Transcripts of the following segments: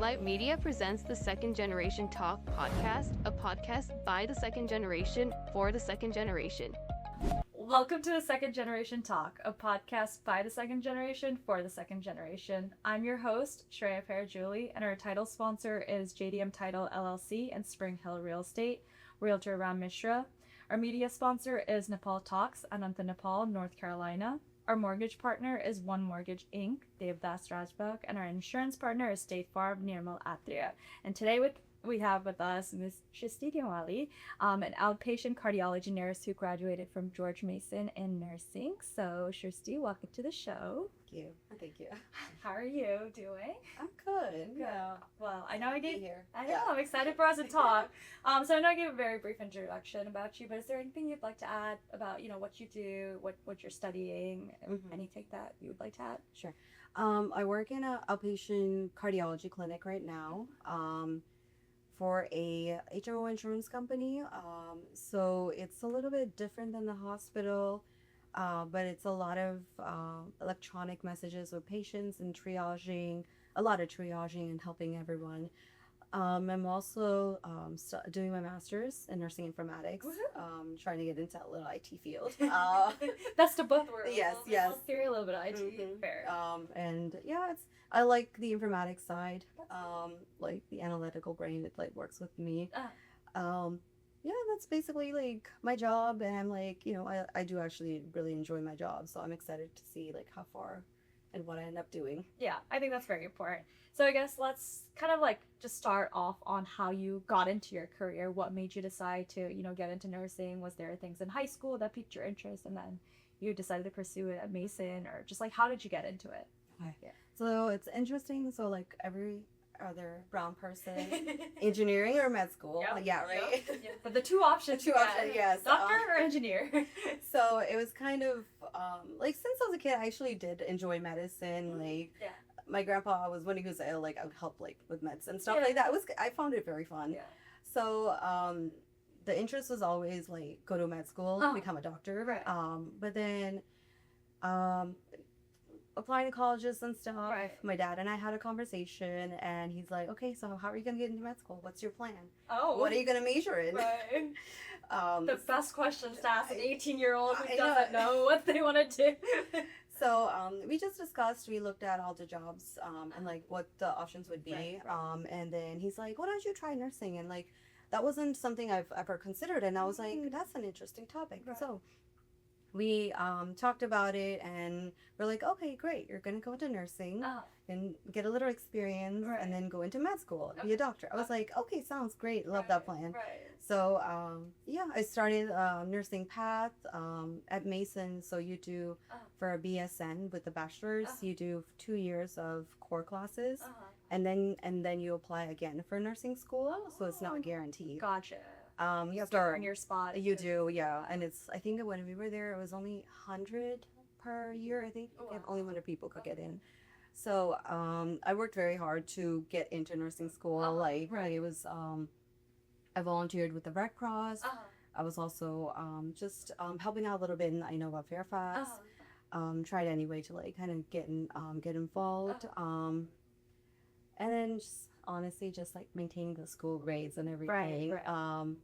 Spotlight Media presents the Second Generation Talk podcast, a podcast by the second generation for the second generation. Welcome to the Second Generation Talk, a podcast by the second generation for the second generation. I'm your host, Shristy Gyawali, and our title sponsor is JDM Title LLC and Spring Hill Real Estate, Realtor Ram Mishra. Our media sponsor is Nepal Talks, Ananta, Nepal, North Carolina. Our mortgage partner is One Mortgage Inc., Devdas Rajbag, and our insurance partner is State Farm, Nirmal Atria. And today we have with us Ms. Shristy Gyawali, an outpatient cardiology nurse who graduated from George Mason in nursing. So, Shristy, welcome to the show. Thank you. How are you doing? I'm good. Yeah. Well, I know I gave. Here. I know. I'm excited for us to talk. So I know I gave a very brief introduction about you, but is there anything you'd like to add about what you do, what you're studying, anything that you would like to add? Sure. I work in an outpatient cardiology clinic right now. For a HMO insurance company. So it's a little bit different than the hospital, but it's a lot of electronic messages with patients and triaging, a lot of triaging and helping everyone. I'm also doing my master's in nursing informatics, trying to get into that little IT field. Best of both worlds. Yes. Let's hear a little bit of IT. Fair. And yeah, I like the informatics side, like the analytical brain. It works with me. Yeah, that's basically my job, and I'm I do actually really enjoy my job, so I'm excited to see how far and what I end up doing. Yeah, I think that's very important. So I guess let's kind of just start off on how you got into your career. What made you decide to get into nursing? Was there things in high school that piqued your interest, and then you decided to pursue it at Mason, or just how did you get into it? Okay. Yeah. So it's interesting. So every other brown person, engineering or med school. Yep. Yeah, right? Yep. But the two options. Yes. Doctor or engineer. So it was kind of since I was a kid, I actually did enjoy medicine. Yeah. My grandpa was, when he was ill, I would help with meds and stuff like that. I found it very fun. Yeah. So the interest was always go to med school, become a doctor. Right. But then applying to colleges and stuff. Right. My dad and I had a conversation, and he's like, "Okay, so how are you gonna get into med school? What's your plan? Oh. What are you gonna major in?" Right. The best questions to ask an 18-year-old who I doesn't know what they want to do. So we just discussed. We looked at all the jobs and what the options would be. Right. And then he's like, "Why don't you try nursing?" And that wasn't something I've ever considered. And I was like, "That's an interesting topic." Right. So we talked about it, and we're like, "Okay, great. You're gonna go into nursing and get a little experience, and then go into med school and be a doctor." I was like, "Okay, sounds great. Love that plan." Right. So I started nursing path at Mason. So you do for a BSN with the bachelor's, you do 2 years of core classes, and then you apply again for nursing school. So it's not guaranteed. Gotcha. You have to earn your spot. You do, yeah. And I think that when we were there, it was only 100 per year. I think only 100 people could get in. So I worked very hard to get into nursing school. It was I volunteered with the Red Cross. I was also just helping out a little bit in I Know About Fairfax. Tried anyway to kind of get involved. And then just honestly just maintaining the school grades and everything. Right.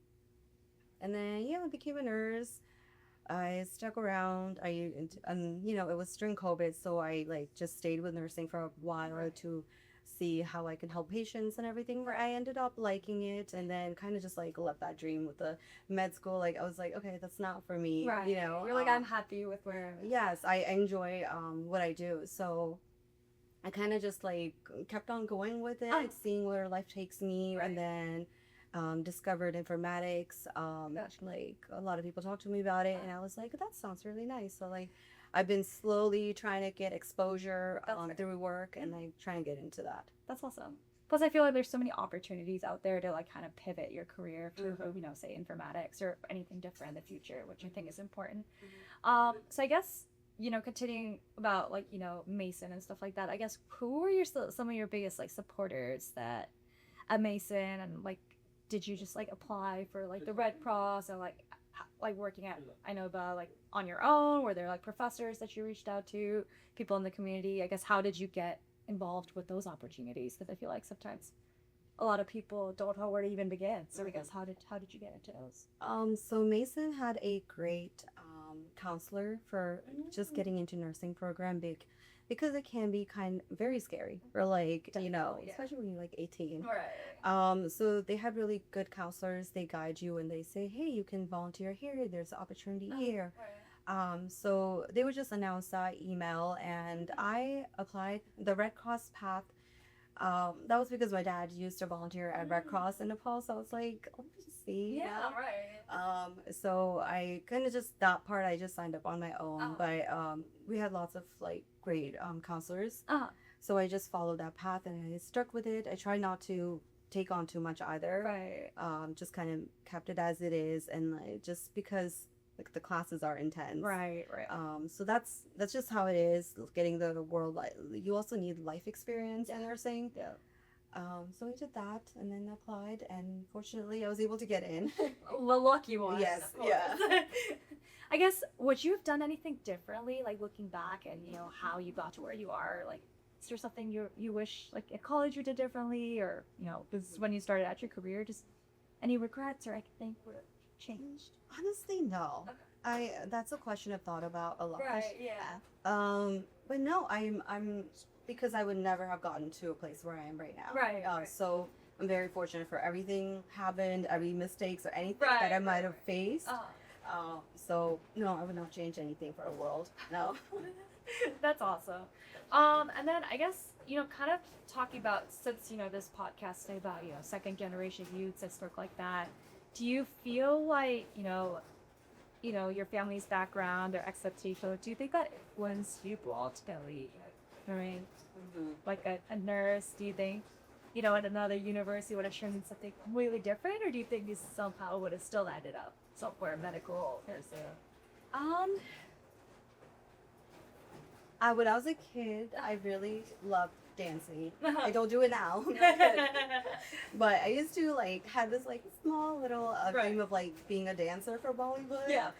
And then I became a nurse. I stuck around. It was during COVID, so I just stayed with nursing for a while to see how I can help patients and everything. Where I ended up liking it, and then kind of just left that dream with the med school. I was like, okay, that's not for me. Right. You're I'm happy with where. Yes, I enjoy what I do. So I kind of just kept on going with it, seeing where life takes me, and then discovered informatics. A lot of people talked to me about it, and I was like, that sounds really nice. So I've been slowly trying to get exposure through work, and I'm trying to get into that. That's awesome. Plus, I feel like there's so many opportunities out there to kind of pivot your career to say informatics or anything different in the future, which I think is important. So I guess continuing about Mason and stuff like that, I guess who were some of your biggest supporters that at Mason, and did you just apply for the Red Cross, or working at I Know About on your own? Were there professors that you reached out to, people in the community? I guess how did you get involved with those opportunities? Because I feel like sometimes a lot of people don't know where to even begin. So I guess how did you get into those? So Mason had a great counselor for just getting into nursing program because it can be very scary for especially when you're like 18. Right. So they had really good counselors. They guide you and they say, hey, you can volunteer here. There's an opportunity here. Right. So they would just announce that email, and I applied the Red Cross path. That was because my dad used to volunteer at Red Cross in Nepal, so I was like, let me just see. Yeah, right. So I kind of just, that part I just signed up on my own, but we had lots of like great counselors. So I just followed that path and I stuck with it. I tried not to take on too much either. Right. Just kind of kept it as it is, and like, just because like the classes are intense. Right. So that's just how it is. Getting the world, you also need life experience in nursing. Yeah. So I did that and then applied, and fortunately I was able to get in. The lucky one. Yes. Of course. Yeah. I guess, would you have done anything differently, like looking back and how you got to where you are? Like, is there something you wish, like at college, you did differently, or this is when you started out your career, just any regrets or anything would have changed? Honestly, no. Okay. That's a question I've thought about a lot. Right. Yeah. But no, I'm because I would never have gotten to a place where I am right now. Right. So I'm very fortunate for everything happened, every mistakes or anything that I might have faced. So no, I would not change anything for the world. No. That's awesome. And then I guess, kind of talking about, since, this podcast today about, second generation youths and stuff like that, do you feel like, your family's background or expectation, do you think that influenced you ultimately, becoming like a nurse? Do you think, in another university would have shown something completely different, or do you think you somehow would have still ended up somewhere medical nursing? When I was a kid, I really loved dancing. I don't do it now. But I used to have this small little dream of being a dancer for Bollywood. Yeah.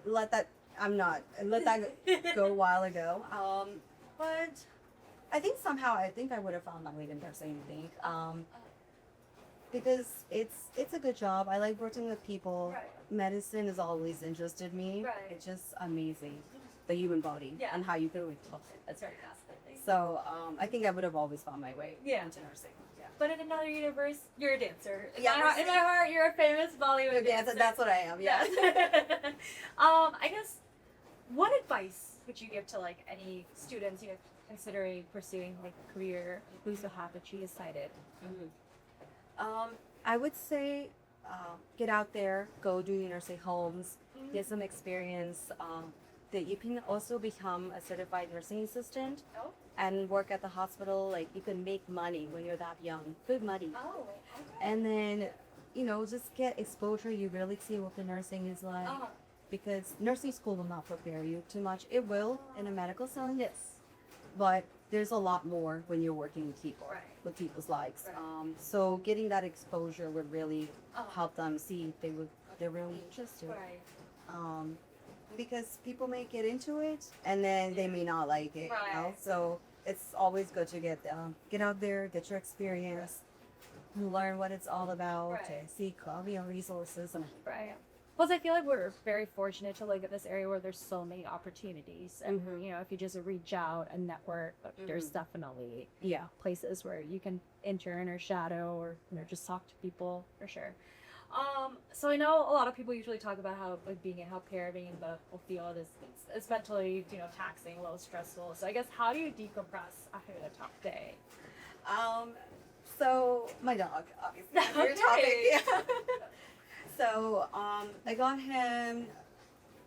Let that go a while ago. But I think I would have found my way to nursing. Because it's a good job. I like working with people. Right. Medicine has always interested me. Right. It's just amazing, the human body and how you can relate to it. That's very fascinating. So I think I would have always found my way into nursing. Yeah. But in another universe, you're a dancer. In Yeah. my heart, you're a famous Bollywood dancer. That's what I am. Yeah. I guess, what advice would you give to any students considering pursuing a career who's so happy she decided? I would say get out there, go do your nursing homes, get some experience. That you can also become a certified nursing assistant and work at the hospital. You can make money when you're that young, good money. Oh, okay. And then, just get exposure. You really see what the nursing is like. Because nursing school will not prepare you too much. It will in a medical sense. Yes. But there's a lot more when you're working with people, with people's lives. Right. So getting that exposure would really help them see if they're really interested. Right. Because people may get into it and then they may not like it. Right. So it's always good to get out there, get your experience, learn what it's all about, and seek resources. Right. Plus, I feel like we're very fortunate to live in this area where there's so many opportunities, and if you just reach out and network, there's definitely places where you can intern or shadow or just talk to people for sure. So I know a lot of people usually talk about how being in healthcare, being in the medical field is mentally taxing, a little stressful. So I guess, how do you decompress after a tough day? So my dog, obviously. Your topic. Yeah. So I got him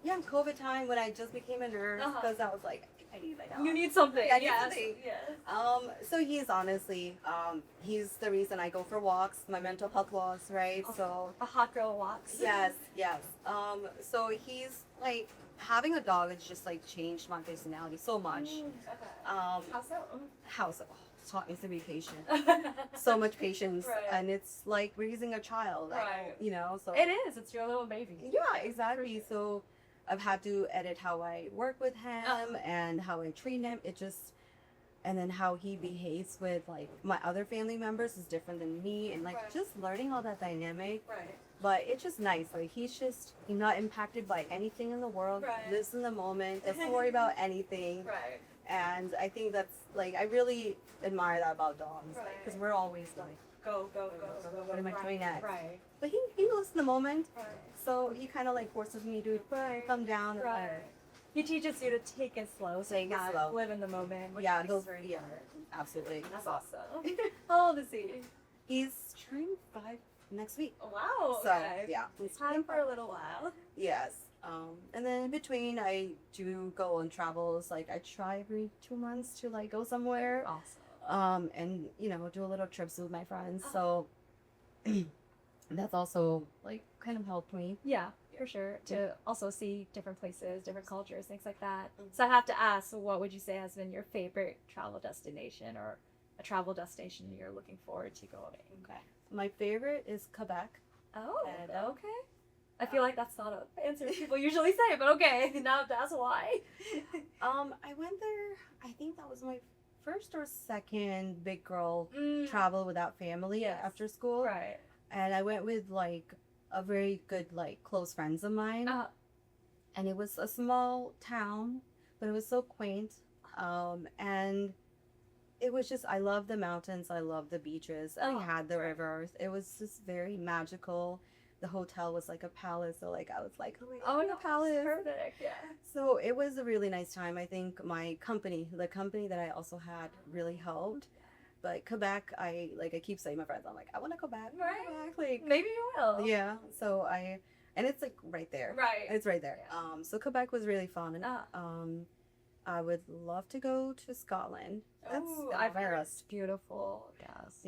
COVID time when I just became a nurse, because I was like, I need my dog. You need something. Yeah, I need something. Yes. So he's honestly, he's the reason I go for walks, my mental health walks, right? So a hot girl walks. Yes. So he's having a dog has just changed my personality so much. How so? How so? Taught me to be patient. So much patience, and it's like raising a child. So it is. It's your little baby. Yeah, exactly. So I've had to edit how I work with him and how I treat him. and then how he behaves with like my other family members is different than me, and like Right. just learning all that dynamic. Right. But it's just nice. Like he's not impacted by anything in the world. Right. Lives in the moment. Doesn't worry about anything. Right. And I think that's like I really admire that about dogs. Right. Because we're always like, Go. what am I doing next? Right. But he lives in the moment. Right. So he kind of like forces me to come down. And, Right. He teaches you to take it slow, so Take it not slow. live in the moment. Which yeah, is those very yeah, hard. absolutely. That's awesome. How old is he? He's turning 5 next week. Wow. So Okay. yeah, he's Time turning for a little while. Yes. And then in between, I do go on travels. Like I try every 2 months to like go somewhere. Awesome. And do a little trips with my friends. So that's also like kind of helped me. Yeah, for sure. To also see different places, different cultures, things like that. Mhm. So I have to ask, what would you say has been your favorite travel destination, or a travel destination you're looking forward to going? Okay. My favorite is Quebec. Oh, And, okay. I feel like that's not an answer people usually say, but okay. Now I have to ask why. I went there. I think that was my first or second big girl Mm, travel without family Yes. after school. right. And I went with like a very good like close friends of mine. And it was a small town, but it was so quaint. And it was just, I love the mountains, I love the beaches. I Oh, had the right. rivers. It was just very magical. The hotel was like a palace, so like I was like, oh my Oh, god, no, a palace. perfect. Yeah. So it was a really nice time. I think my the company that I also had, really helped. But Quebec, I keep saying to my friends, I'm like, I want to go back. Right. Like, Maybe you will. yeah. So and it's like right there. Right. It's right there. Yeah. So Quebec was really fun, and Ah. I would love to go to Scotland. Oh, I've heard it's beautiful. Yes.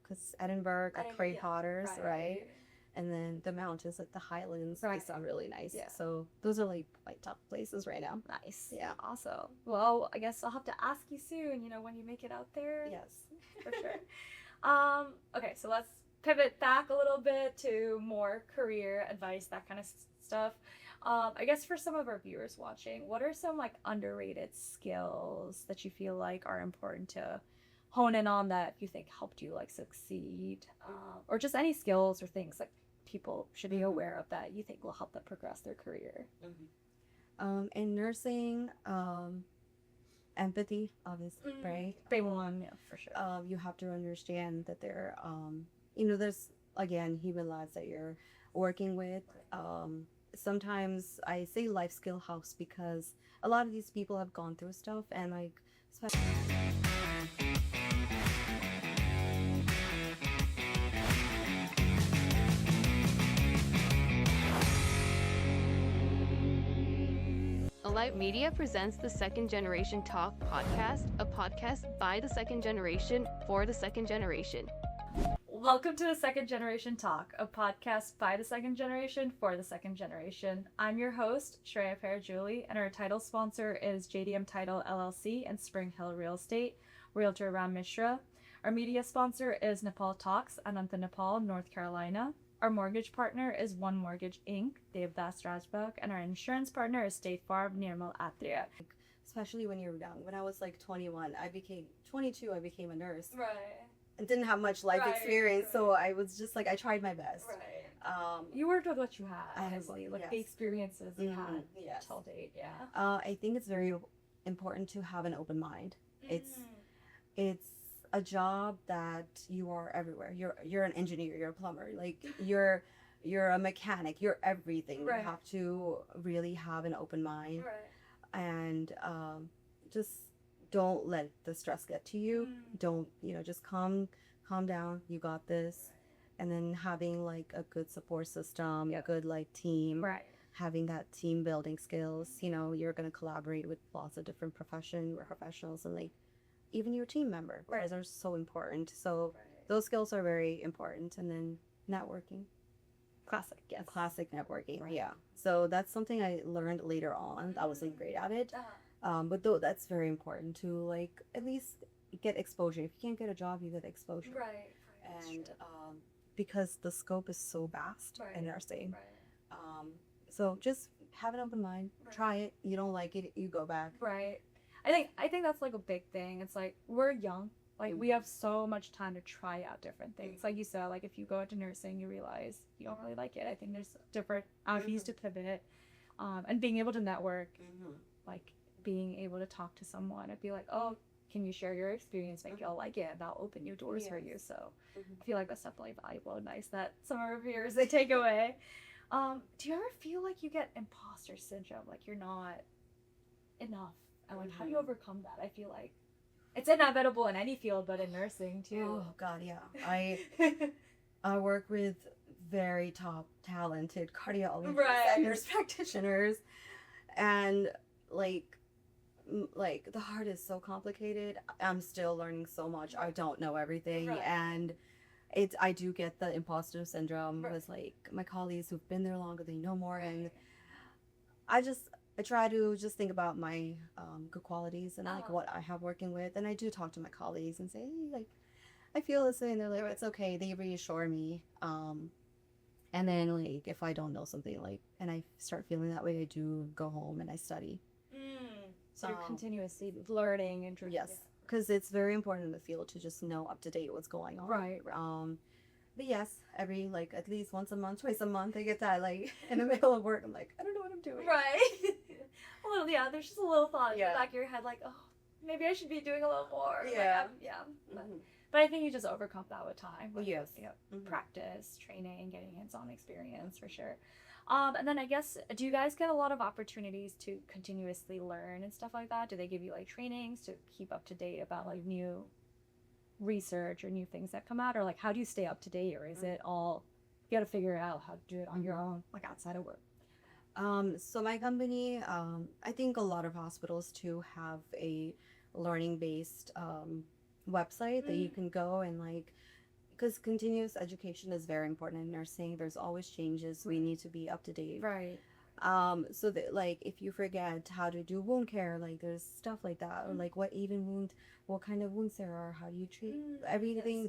Because Edinburgh got Cray Yeah, Potters, right? And then the mountains, like the Highlands, Right. they sound really nice. Yeah. So those are like my top places right now. Nice. Yeah. Awesome. Well, I guess I'll have to ask you soon, when you make it out there. Yes. For sure. Okay, so let's pivot back a little bit to more career advice, that kind of stuff. I guess for some of our viewers watching, what are some like underrated skills that you feel like are important to hone in on, that you think helped you like succeed, or just any skills or things like people should be aware of that you think will help them progress their career? In nursing, empathy, obviously, right? Big one, yeah, for sure. You have to understand that there, there's again human lives that you're working with. Sometimes I say life skill helps because a lot of these people have gone through stuff, and like. Alight Media presents the Second Generation Talk podcast, a podcast by the second generation for the second generation. Welcome to the Second Generation Talk, a podcast by the second generation for the second generation. I'm your host, Shristy Gyawali, and our title sponsor is JDM Title LLC and Spring Hill Real Estate, Realtor Ram Mishra. Our media sponsor is Nepal Talks, Ananta, Nepal, North Carolina. Our mortgage partner is One Mortgage Inc., Devdas Rajbak, and our insurance partner is State Farm, Nirmal Atria. Especially when you're young. When I was like 22, I became a nurse. Right. And didn't have much life experience, so I was just like, I tried my best. Right. You worked with what you had, honestly, like the yes. experiences you had Yes. till date, yeah. I think it's very important to have an open mind. It's a job that you are everywhere. You're an engineer, you're a plumber, like you're a mechanic, you're everything. Right. You have to really have an open mind, and just don't let the stress get to you. Don't just calm down. You got this. And then having like a good support system, a good like team, Right. having that team building skills. You're gonna collaborate with lots of different professionals, and like even your team member. Right. Those are so important. So those skills are very important. And then networking. Classic, yes. Classic networking, Right. yeah. So that's something I learned later on. I wasn't great at it. But though that's very important to like at least get exposure. If you can't get a job, you get exposure. Right. And because the scope is so vast in nursing. Right. So just have an open mind. Right. Try it. You don't like it, you go back. Right. I think that's like a big thing. It's like we're young. Like we have so much time to try out different things. Like you said, like if you go into nursing, you realize you don't really like it. I think there's different avenues to pivot, and being able to network, like being able to talk to someone and be like, oh, can you share your experience? Make you'll like it, and that'll open new doors for you. So I feel like that's definitely valuable and nice that some of our viewers they take away. Do you ever feel like you get imposter syndrome, like you're not enough? And like, how do you overcome that? I feel like it's inevitable in any field, but in nursing too. Oh God, yeah. I work with very top talented cardiologists and nurse practitioners, and like the heart is so complicated. I'm still learning so much. I don't know everything, and I do get the imposter syndrome with like my colleagues who've been there longer, they know more, and I try to just think about my good qualities and like what I have working with, and I do talk to my colleagues and say, hey, like I feel this way, and they're like, it's okay. They reassure me, and then like if I don't know something, like and I start feeling that way, I do go home and I study. So you're continuously learning and yes, because it's very important in the field to just know up to date what's going on. Right. But yes, every like at least once a month, twice a month, I get that like in the middle of work, I'm like, I don't know what I'm doing. Right. A little, there's just a little thought in the back of your head, like, oh, maybe I should be doing a little more. Yeah. Like, but I think you just overcome that with time. With, yes. Practice, training, getting hands-on experience for sure. And then I guess, do you guys get a lot of opportunities to continuously learn and stuff like that? Do they give you like trainings to keep up to date about like new research or new things that come out, or like how do you stay up to date, or is it all you got to figure out how to do it on your own, like outside of work? So my company, I think a lot of hospitals too have a learning based website that you can go and like, because continuous education is very important in nursing. There's always changes. We need to be up to date. Right. So that like if you forget how to do wound care, like there's stuff like that, or like what kind of wounds there are, how do you treat everything.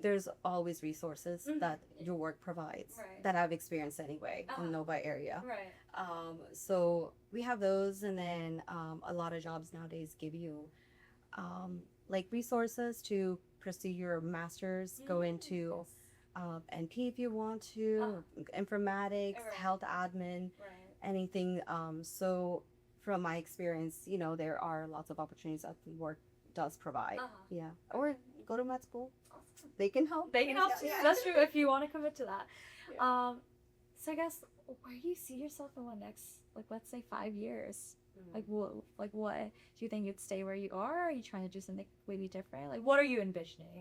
There's always resources that your work provides that I've experienced anyway in Novi area. Right. So we have those, and then a lot of jobs nowadays give you like resources to pursue your master's, go into NP if you want to, informatics, health admin, anything. So from my experience, there are lots of opportunities that the work does provide. Yeah. Or go to med school. They can help. Yeah. That's true if you want to commit to that. Yeah. So I guess, where do you see yourself in the next, like, let's say 5 years? Like what do you think you'd stay where you are? Or are you trying to do something maybe different? Like, what are you envisioning?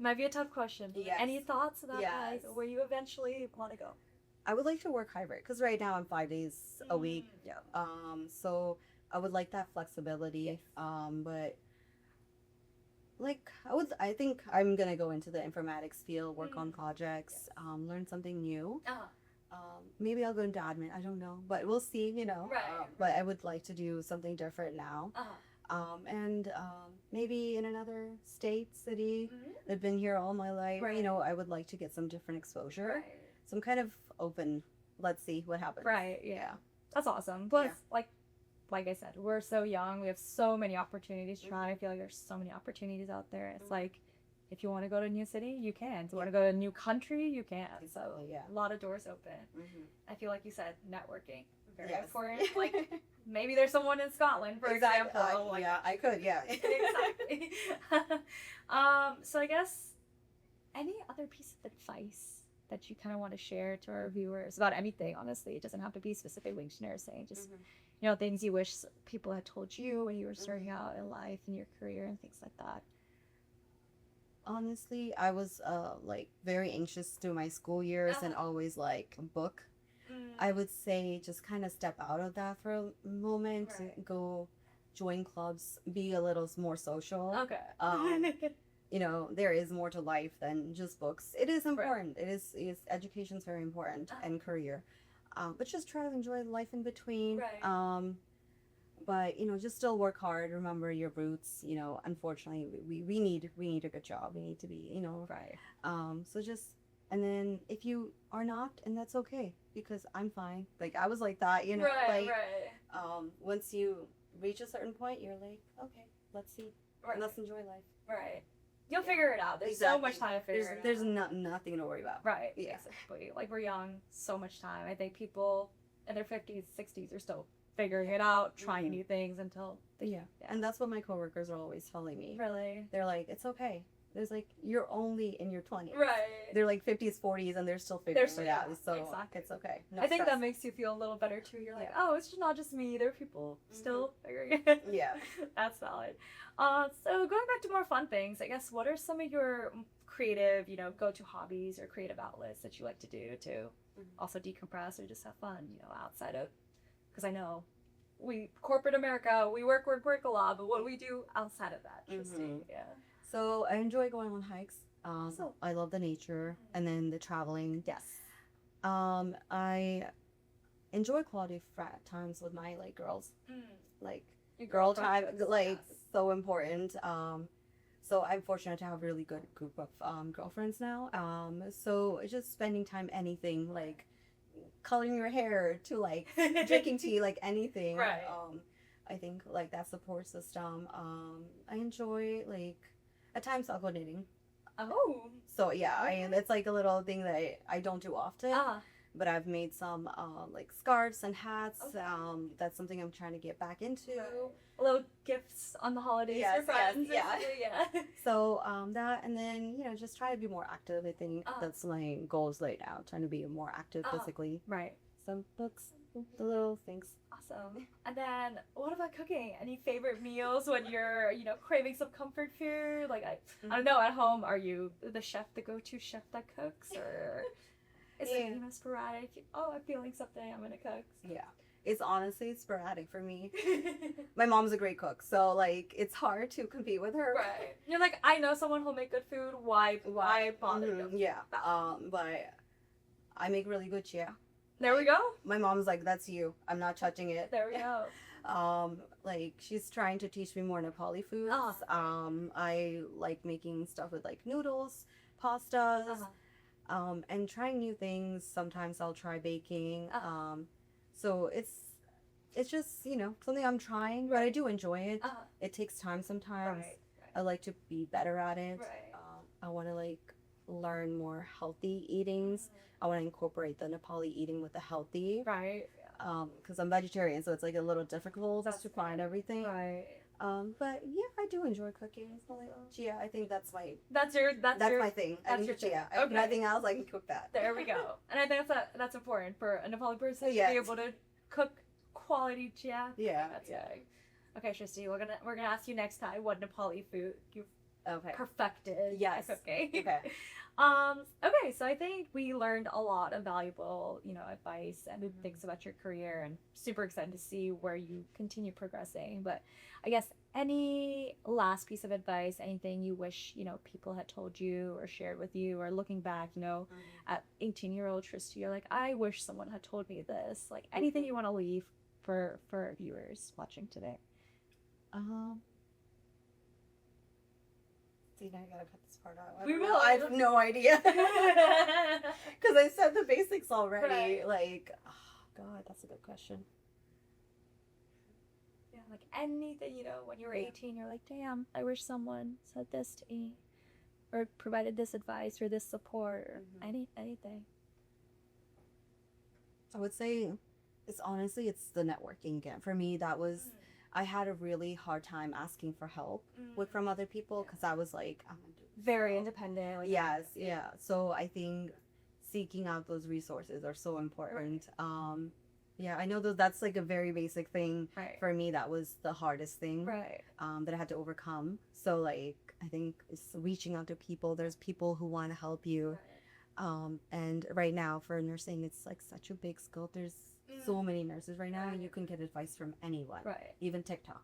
Might be a tough question. Yes. Any thoughts about like where you eventually want to go? I would like to work hybrid, because right now I'm 5 days a week. Yeah. So I would like that flexibility. But like I think I'm gonna go into the informatics field, work on projects, learn something new. Maybe I'll go into admin. I don't know, but we'll see. But I would like to do something different now. And maybe in another state, city. I've been here all my life. I would like to get some different exposure. So I'm kind of open. Let's see what happens. Right. Yeah. That's awesome. Plus, like I said, we're so young. We have so many opportunities to try. I feel like there's so many opportunities out there. It's like, if you want to go to a new city, you can. If you want to go to a new country, you can. So a lot of doors open. I feel like you said networking. Very important. Like, maybe there's someone in Scotland, for example. I could, Exactly. So I guess, any other piece of advice that you kind of want to share to our viewers about anything? Honestly, it doesn't have to be specific to nursing. Just things you wish people had told you when you were starting out in life and your career and things like that. Honestly, I was like very anxious through my school years and always like book. I would say just kind of step out of that for a moment, go join clubs, be a little more social. Okay. There is more to life than just books. It is important. It is education's very important, and career. But just try to enjoy life in between. But just still work hard. Remember your roots. Unfortunately, we need a good job. We need to be. So just And then if you are not, and that's okay, because I'm fine. Like, I was like that, you know, Right, like, right. Once you reach a certain point, you're like, okay, let's see, Right. let's enjoy life. Right. You'll Yeah. figure it out. There's so much time to figure it out. There's nothing to worry about. Right. Yeah. Basically. Like, we're young, so much time. I think people in their 50s, 60s are still figuring it out, trying new things until Yeah. And that's what my coworkers are always telling me. Really? They're like, it's okay. There's like, you're only in your 20s. Right. They're like 50s, 40s, and they're still figuring it out. So exactly. it's okay. No I think stress. that makes you feel a little better too. You're like, oh, it's just not just me. There are people still figuring it. Yeah. That's valid. So going back to more fun things, I guess, what are some of your creative, go-to hobbies or creative outlets that you like to do to also decompress or just have fun, outside of, because I know corporate America, we work a lot, but what do we do outside of that? Interesting. Yeah. So I enjoy going on hikes. So- I love the nature and then the traveling. Yes. I enjoy quality times with my girls. Like Your girl time, girlfriends, like yes. so important. So I'm fortunate to have a really good group of girlfriends now. So it's just spending time anything like coloring your hair to like drinking tea, like anything. Right. I think like that support system. I enjoy like at times I'll go knitting. Oh. So yeah, Okay. it's like a little thing that I don't do often. But I've made some like scarves and hats. Okay. That's something I'm trying to get back into. Right. Little gifts on the holidays Yes, for friends. yes, basically, yeah. So that, and then just try to be more active. I think Uh-huh. that's my goals laid out. Trying to be more active Uh-huh. physically. Right. Some books, the little things. Awesome. And then, what about cooking? Any favorite meals when you're, craving some comfort food? Like, I don't know, at home, are you the go-to chef that cooks? Or is it, sporadic? Oh, I'm feeling something, I'm gonna cook. Yeah. It's honestly sporadic for me. My mom's a great cook, so like it's hard to compete with her. Right. You're like, I know someone who'll make good food. Why bother? Yeah. But I make really good chia. There we go. My mom's like, that's you. I'm not touching it. There we go. Like she's trying to teach me more Nepali foods. I like making stuff with like noodles, pastas, and trying new things. Sometimes I'll try baking. So it's just something I'm trying, but I do enjoy it. It takes time sometimes. Right. I like to be better at it. Right. I want to like learn more healthy eatings. I want to incorporate the Nepali eating with the healthy. Right. Because I'm vegetarian, so it's like a little difficult to find everything. Right. But yeah, I do enjoy cooking. So like, yeah, I think that's my That's my thing. That's your thing. Yeah, Okay. nothing else. I can cook that. There we go. And I think that's important for a Nepali person to Yes. be able to cook quality chia. Yeah, That's yeah. good. Okay, Shristy, we're gonna ask you next time what Nepali food you Okay. perfected. Yes. Okay. Okay. Okay, so I think we learned a lot of valuable, advice and things about your career, and super excited to see where you continue progressing. But I guess any last piece of advice, anything you wish, people had told you or shared with you, or looking back, at 18-year-old Shristy, you're like, I wish someone had told me this. Like anything you want to leave for viewers watching today. See, now I gotta cut this part out. We will. I have no idea. Because I said the basics already. Right. Like, oh God, that's a good question. Yeah, like anything, when you were 18, you're like, damn, I wish someone said this to me, or provided this advice or this support, or anything. I would say it's the networking again. For me, that was I had a really hard time asking for help from other people because I was like, I'm gonna do this Very myself. independent. Like, Yes, yeah. So I think seeking out those resources are so important. Yeah, I know that's like a very basic thing. Right. For me, that was the hardest thing. Right. That I had to overcome. So like I think it's reaching out to people. There's people who want to help you. And right now for nursing, it's like such a big scope. There's so many nurses right now, and you can get advice from anyone. Right. Even TikTok.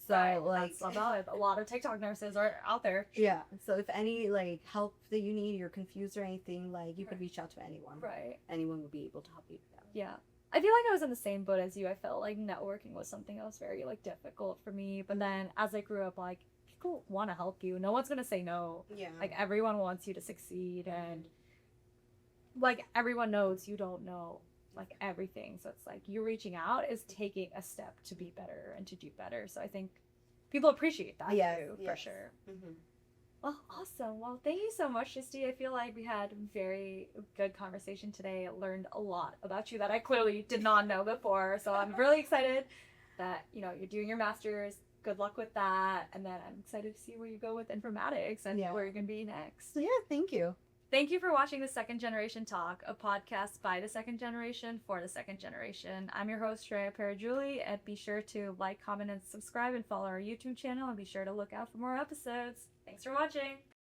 So like that's about it. A lot of TikTok nurses are out there. yeah. So if any like help that you need, you're confused or anything, like you could reach out to anyone. Right. Anyone would be able to help you. Yeah. I feel like I was in the same boat as you. I felt like networking was something that was very like difficult for me. But then as I grew up, like people want to help you. No one's gonna say no. Yeah. Like everyone wants you to succeed, and like everyone knows you don't know like everything. So it's like you reaching out is taking a step to be better and to do better. So I think people appreciate that too, for sure. Mm-hmm. Well, awesome. Well, thank you so much, Shristy. I feel like we had a very good conversation today. I learned a lot about you that I clearly did not know before. So I'm really excited that, you know, you're doing your master's. Good luck with that. And then I'm excited to see where you go with informatics and where you're going to be next. Yeah, thank you. Thank you for watching the Second Generation Talk, a podcast by the second generation for the second generation. I'm your host, Shristy Gyawali, and be sure to like, comment, and subscribe and follow our YouTube channel, and be sure to look out for more episodes. Thanks for watching.